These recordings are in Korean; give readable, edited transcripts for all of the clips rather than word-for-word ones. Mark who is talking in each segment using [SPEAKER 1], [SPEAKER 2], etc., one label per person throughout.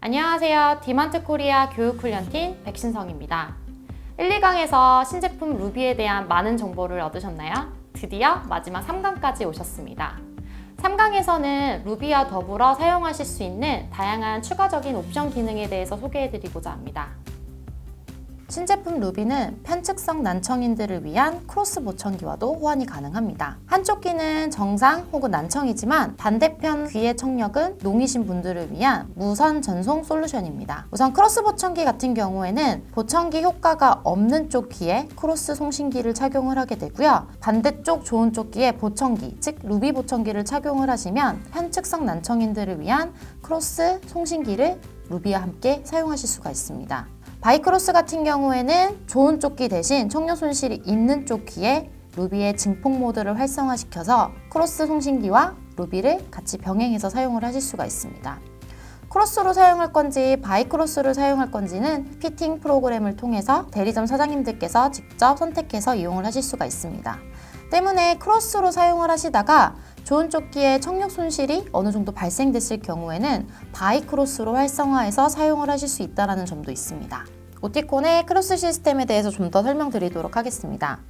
[SPEAKER 1] 안녕하세요. 디만트 코리아 교육훈련팀 백신성입니다. 1, 2강에서 신제품 루비에 대한 많은 정보를 얻으셨나요? 드디어 마지막 3강까지 오셨습니다. 3강에서는 루비와 더불어 사용하실 수 있는 다양한 추가적인 옵션 기능에 대해서 소개해드리고자 합니다. 신제품 루비는 편측성 난청인들을 위한 크로스 보청기와도 호환이 가능합니다. 한쪽 귀는 정상 혹은 난청이지만 반대편 귀의 청력은 농이신 분들을 위한 무선 전송 솔루션입니다. 우선 크로스 보청기 같은 경우에는 보청기 효과가 없는 쪽 귀에 크로스 송신기를 착용을 하게 되고요. 반대쪽 좋은 쪽 귀에 보청기, 즉 루비 보청기를 착용을 하시면 편측성 난청인들을 위한 크로스 송신기를 루비와 함께 사용하실 수가 있습니다. 바이크로스 같은 경우에는 좋은 쪽 귀 대신 청력 손실이 있는 쪽 귀에 루비의 증폭 모드를 활성화시켜서 크로스 송신기와 루비를 같이 병행해서 사용을 하실 수가 있습니다. 크로스로 사용할 건지 바이크로스를 사용할 건지는 피팅 프로그램을 통해서 대리점 사장님들께서 직접 선택해서 이용을 하실 수가 있습니다. 때문에 크로스로 사용을 하시다가 좋은 쪽 귀에 청력 손실이 어느 정도 발생됐을 경우에는 바이크로스로 활성화해서 사용을 하실 수 있다는 점도 있습니다. 오티콘의 크로스 시스템에 대해서 좀 더 설명드리도록 하겠습니다.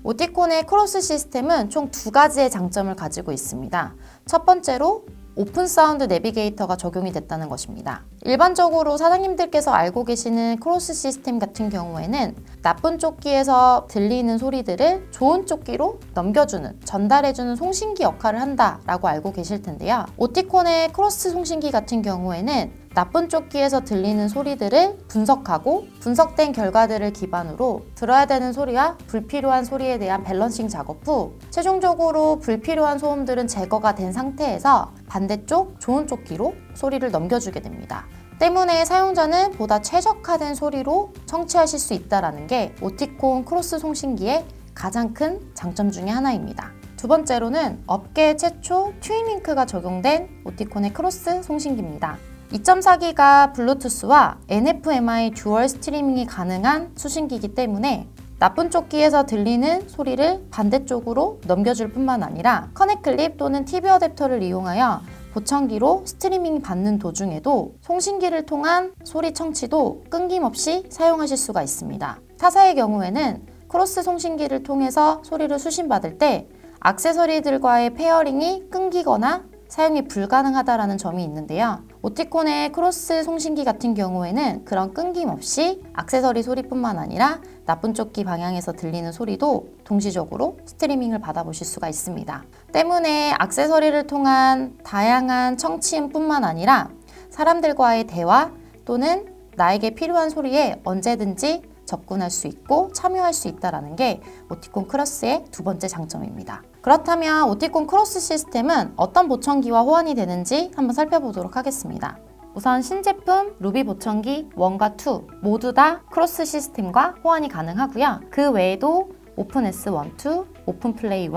[SPEAKER 1] 오티콘의 크로스 시스템은 총 두 가지의 장점을 가지고 있습니다. 첫 번째로 오픈 사운드 내비게이터가 적용이 됐다는 것입니다. 일반적으로 사장님들께서 알고 계시는 크로스 시스템 같은 경우에는 나쁜 쪽 귀에서 들리는 소리들을 좋은 쪽 귀로 넘겨주는, 전달해주는 송신기 역할을 한다라고 알고 계실 텐데요. 오티콘의 크로스 송신기 같은 경우에는 나쁜 쪽 귀에서 들리는 소리들을 분석하고 분석된 결과들을 기반으로 들어야 되는 소리와 불필요한 소리에 대한 밸런싱 작업 후 최종적으로 불필요한 소음들은 제거가 된 상태에서 반대쪽 좋은 쪽 귀로 소리를 넘겨주게 됩니다. 때문에 사용자는 보다 최적화된 소리로 청취하실 수 있다는 게 오티콘 크로스 송신기의 가장 큰 장점 중에 하나입니다. 두 번째로는 업계 최초 튜닝링크가 적용된 오티콘의 크로스 송신기입니다. 2.4기가 블루투스와 NFMI 듀얼 스트리밍이 가능한 수신기이기 때문에 나쁜 쪽 귀에서 들리는 소리를 반대쪽으로 넘겨줄 뿐만 아니라 커넥클립 또는 TV 어댑터를 이용하여 보청기로 스트리밍 받는 도중에도 송신기를 통한 소리 청취도 끊김없이 사용하실 수가 있습니다. 타사의 경우에는 크로스 송신기를 통해서 소리를 수신받을 때 액세서리들과의 페어링이 끊기거나 사용이 불가능하다는 점이 있는데요. 오티콘의 크로스 송신기 같은 경우에는 그런 끊김없이 액세서리 소리뿐만 아니라 나쁜 쪽 귀 방향에서 들리는 소리도 동시적으로 스트리밍을 받아보실 수가 있습니다. 때문에 액세서리를 통한 다양한 청취음뿐만 아니라 사람들과의 대화 또는 나에게 필요한 소리에 언제든지 접근할 수 있고 참여할 수 있다는 게 오티콘 크로스의 두 번째 장점입니다. 그렇다면 오티콘 크로스 시스템은 어떤 보청기와 호환이 되는지 한번 살펴보도록 하겠습니다. 우선 신제품 루비 보청기 1과 2 모두 다 크로스 시스템과 호환이 가능하고요. 그 외에도 오픈 S12, 오픈 플레이 1,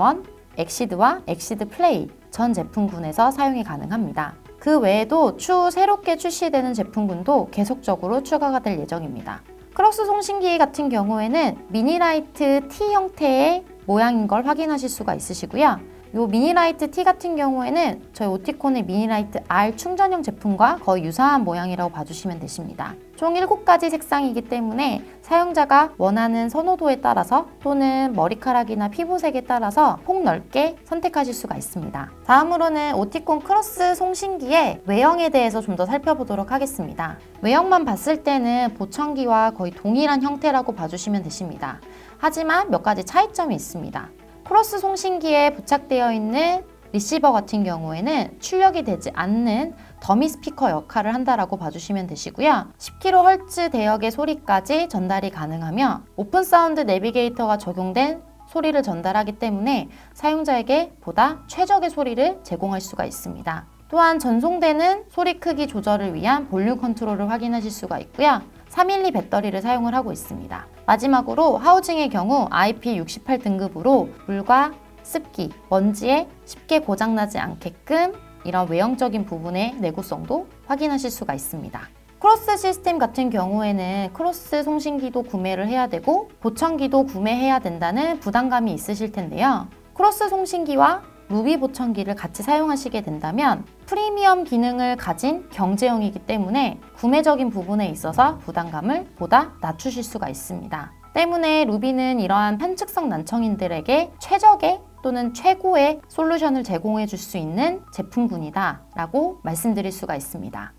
[SPEAKER 1] 엑시드와 엑시드 플레이 전 제품군에서 사용이 가능합니다. 그 외에도 추후 새롭게 출시되는 제품군도 계속적으로 추가가 될 예정입니다. 크로스 송신기 같은 경우에는 미니라이트 T 형태의 모양인 걸 확인하실 수가 있으시고요. 이 미니라이트 T 같은 경우에는 저희 오티콘의 미니라이트 R 충전형 제품과 거의 유사한 모양이라고 봐주시면 되십니다. 총 7가지 색상이기 때문에 사용자가 원하는 선호도에 따라서 또는 머리카락이나 피부색에 따라서 폭넓게 선택하실 수가 있습니다. 다음으로는 오티콘 크로스 송신기의 외형에 대해서 좀 더 살펴보도록 하겠습니다. 외형만 봤을 때는 보청기와 거의 동일한 형태라고 봐주시면 되십니다. 하지만 몇 가지 차이점이 있습니다. 크로스 송신기에 부착되어 있는 리시버 같은 경우에는 출력이 되지 않는 더미 스피커 역할을 한다라고 봐주시면 되시고요. 10kHz 대역의 소리까지 전달이 가능하며 오픈 사운드 내비게이터가 적용된 소리를 전달하기 때문에 사용자에게 보다 최적의 소리를 제공할 수가 있습니다. 또한 전송되는 소리 크기 조절을 위한 볼륨 컨트롤을 확인하실 수가 있고요. 3mAh 배터리를 사용을 하고 있습니다. 마지막으로 하우징의 경우 IP68 등급으로 물과 습기, 먼지에 쉽게 고장나지 않게끔 이런 외형적인 부분의 내구성도 확인하실 수가 있습니다. 크로스 시스템 같은 경우에는 크로스 송신기도 구매를 해야 되고 보청기도 구매해야 된다는 부담감이 있으실 텐데요. 크로스 송신기와 루비 보청기를 같이 사용하시게 된다면 프리미엄 기능을 가진 경제형이기 때문에 구매적인 부분에 있어서 부담감을 보다 낮추실 수가 있습니다. 때문에 루비는 이러한 편측성 난청인들에게 최적의 또는 최고의 솔루션을 제공해 줄 수 있는 제품군이다 라고 말씀드릴 수가 있습니다.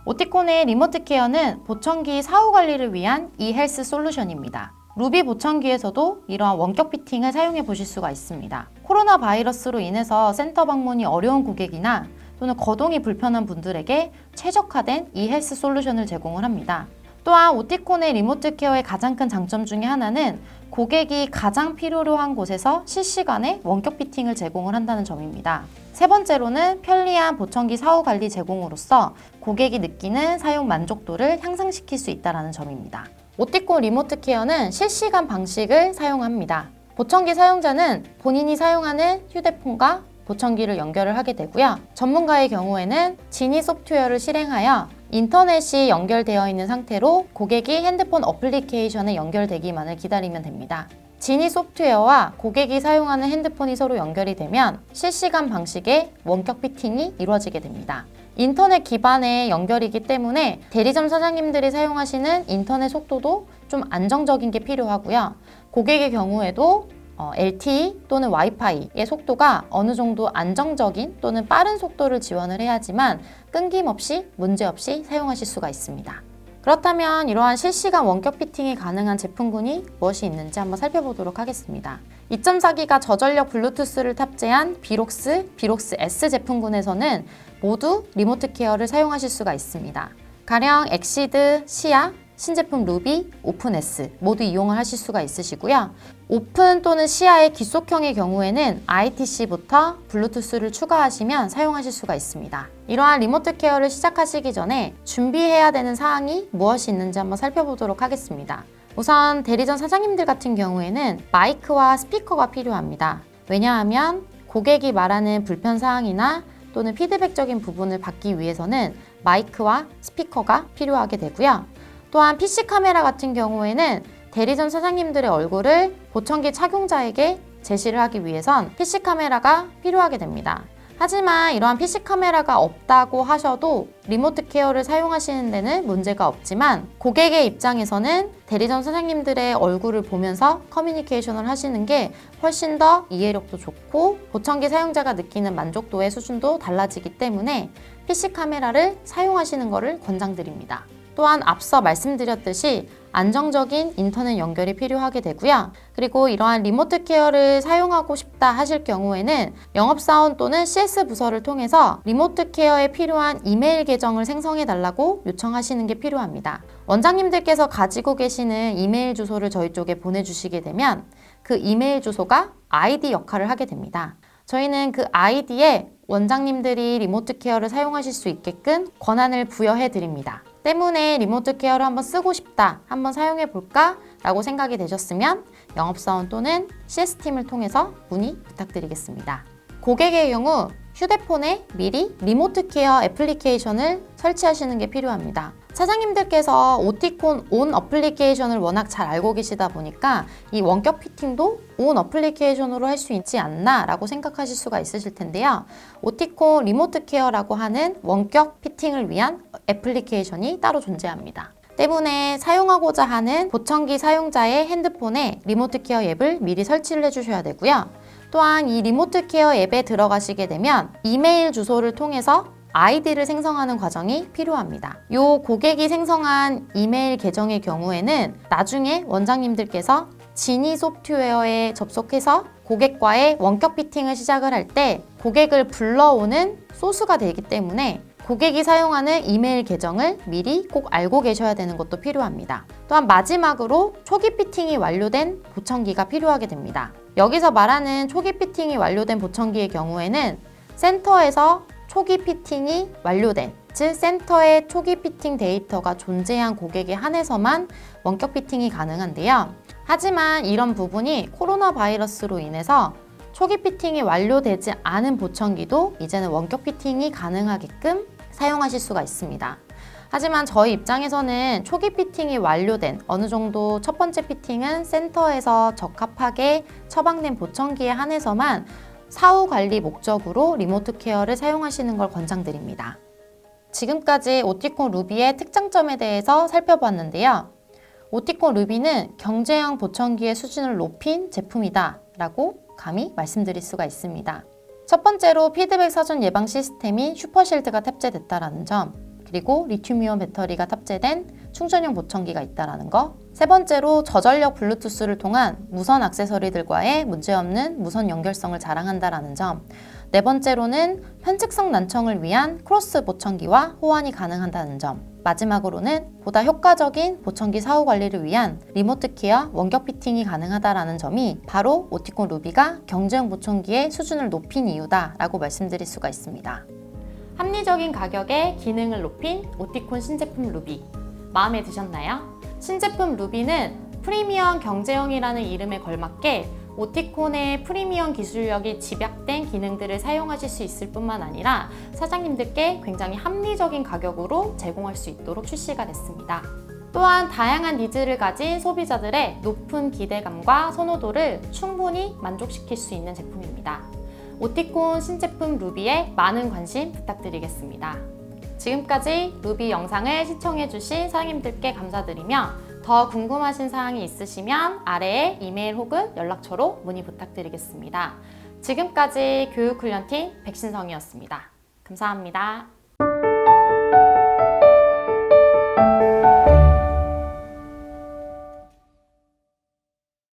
[SPEAKER 1] 오티콘의 리모트 케어는 보청기 사후 관리를 위한 e헬스 솔루션입니다. 루비 보청기에서도 이러한 원격 피팅을 사용해 보실 수가 있습니다. 코로나 바이러스로 인해서 센터 방문이 어려운 고객이나 또는 거동이 불편한 분들에게 최적화된 e헬스 솔루션을 제공을 합니다. 또한 오티콘의 리모트 케어의 가장 큰 장점 중에 하나는 고객이 가장 필요로 한 곳에서 실시간에 원격 피팅을 제공을 한다는 점입니다. 세 번째로는 편리한 보청기 사후 관리 제공으로서 고객이 느끼는 사용 만족도를 향상시킬 수 있다는 점입니다. 오티콘 리모트 케어는 실시간 방식을 사용합니다. 보청기 사용자는 본인이 사용하는 휴대폰과 보청기를 연결을 하게 되고요. 전문가의 경우에는 지니 소프트웨어를 실행하여 인터넷이 연결되어 있는 상태로 고객이 핸드폰 어플리케이션에 연결되기만을 기다리면 됩니다. 지니 소프트웨어와 고객이 사용하는 핸드폰이 서로 연결이 되면 실시간 방식의 원격 피팅이 이루어지게 됩니다. 인터넷 기반의 연결이기 때문에 대리점 사장님들이 사용하시는 인터넷 속도도 좀 안정적인 게 필요하고요. 고객의 경우에도 LTE 또는 와이파이의 속도가 어느 정도 안정적인 또는 빠른 속도를 지원을 해야지만 끊김없이 문제없이 사용하실 수가 있습니다. 그렇다면 이러한 실시간 원격 피팅이 가능한 제품군이 무엇이 있는지 한번 살펴보도록 하겠습니다. 2.4기가 저전력 블루투스를 탑재한 비록스 S 제품군에서는 모두 리모트 케어를 사용하실 수가 있습니다. 가령 엑시드, 시아, 신제품 루비, 오픈 S 모두 이용을 하실 수가 있으시고요. 오픈 또는 시아의 기속형의 경우에는 ITC부터 블루투스를 추가하시면 사용하실 수가 있습니다. 이러한 리모트 케어를 시작하시기 전에 준비해야 되는 사항이 무엇이 있는지 한번 살펴보도록 하겠습니다. 우선 대리점 사장님들 같은 경우에는 마이크와 스피커가 필요합니다. 왜냐하면 고객이 말하는 불편사항이나 또는 피드백적인 부분을 받기 위해서는 마이크와 스피커가 필요하게 되고요. 또한 PC 카메라 같은 경우에는 대리점 사장님들의 얼굴을 보청기 착용자에게 제시를 하기 위해선 PC 카메라가 필요하게 됩니다. 하지만 이러한 PC 카메라가 없다고 하셔도 리모트 케어를 사용하시는 데는 문제가 없지만 고객의 입장에서는 대리점 사장님들의 얼굴을 보면서 커뮤니케이션을 하시는 게 훨씬 더 이해력도 좋고 보청기 사용자가 느끼는 만족도의 수준도 달라지기 때문에 PC 카메라를 사용하시는 것을 권장드립니다. 또한 앞서 말씀드렸듯이 안정적인 인터넷 연결이 필요하게 되고요. 그리고 이러한 리모트 케어를 사용하고 싶다 하실 경우에는 영업사원 또는 CS 부서를 통해서 리모트 케어에 필요한 이메일 계정을 생성해 달라고 요청하시는 게 필요합니다. 원장님들께서 가지고 계시는 이메일 주소를 저희 쪽에 보내주시게 되면 그 이메일 주소가 아이디 역할을 하게 됩니다. 저희는 그 아이디에 원장님들이 리모트 케어를 사용하실 수 있게끔 권한을 부여해 드립니다. 때문에 리모트 케어를 한번 쓰고 싶다, 한번 사용해 볼까? 라고 생각이 되셨으면 영업사원 또는 CS팀을 통해서 문의 부탁드리겠습니다. 고객의 경우 휴대폰에 미리 리모트 케어 애플리케이션을 설치하시는 게 필요합니다. 사장님들께서 오티콘 온 어플리케이션을 워낙 잘 알고 계시다 보니까 이 원격 피팅도 온 어플리케이션으로 할 수 있지 않나 라고 생각하실 수가 있으실 텐데요. 오티콘 리모트 케어라고 하는 원격 피팅을 위한 애플리케이션이 따로 존재합니다. 때문에 사용하고자 하는 보청기 사용자의 핸드폰에 리모트 케어 앱을 미리 설치를 해주셔야 되고요. 또한 이 리모트 케어 앱에 들어가시게 되면 이메일 주소를 통해서 아이디를 생성하는 과정이 필요합니다. 요 고객이 생성한 이메일 계정의 경우에는 나중에 원장님들께서 지니 소프트웨어에 접속해서 고객과의 원격 피팅을 시작을 할 때 고객을 불러오는 소스가 되기 때문에 고객이 사용하는 이메일 계정을 미리 꼭 알고 계셔야 되는 것도 필요합니다. 또한 마지막으로 초기 피팅이 완료된 보청기가 필요하게 됩니다. 여기서 말하는 초기 피팅이 완료된 보청기의 경우에는 센터에서 초기 피팅이 완료된, 즉 센터에 초기 피팅 데이터가 존재한 고객에 한해서만 원격 피팅이 가능한데요. 하지만 이런 부분이 코로나 바이러스로 인해서 초기 피팅이 완료되지 않은 보청기도 이제는 원격 피팅이 가능하게끔 사용하실 수가 있습니다. 하지만 저희 입장에서는 초기 피팅이 완료된 어느 정도 첫 번째 피팅은 센터에서 적합하게 처방된 보청기에 한해서만 사후 관리 목적으로 리모트 케어를 사용하시는 걸 권장드립니다. 지금까지 오티콘 루비의 특장점에 대해서 살펴봤는데요. 오티콘 루비는 경제형 보청기의 수준을 높인 제품이다 라고 감히 말씀드릴 수가 있습니다. 첫 번째로 피드백 사전 예방 시스템인 슈퍼실드가 탑재됐다는 점, 그리고 리튬이온 배터리가 탑재된 충전용 보청기가 있다는 거, 세 번째로 저전력 블루투스를 통한 무선 액세서리들과의 문제없는 무선 연결성을 자랑한다는 점, 네 번째로는 편측성 난청을 위한 크로스 보청기와 호환이 가능하다는 점, 마지막으로는 보다 효과적인 보청기 사후 관리를 위한 리모트 케어 원격 피팅이 가능하다는 점이 바로 오티콘 루비가 경제형 보청기의 수준을 높인 이유다라고 말씀드릴 수가 있습니다. 합리적인 가격에 기능을 높인 오티콘 신제품 루비, 마음에 드셨나요? 신제품 루비는 프리미엄 경제형이라는 이름에 걸맞게 오티콘의 프리미엄 기술력이 집약된 기능들을 사용하실 수 있을 뿐만 아니라 사장님들께 굉장히 합리적인 가격으로 제공할 수 있도록 출시가 됐습니다. 또한 다양한 니즈를 가진 소비자들의 높은 기대감과 선호도를 충분히 만족시킬 수 있는 제품입니다. 오티콘 신제품 루비에 많은 관심 부탁드리겠습니다. 지금까지 루비 영상을 시청해주신 사장님들께 감사드리며 더 궁금하신 사항이 있으시면 아래에 이메일 혹은 연락처로 문의 부탁드리겠습니다. 지금까지 교육훈련팀 백신성이었습니다. 감사합니다.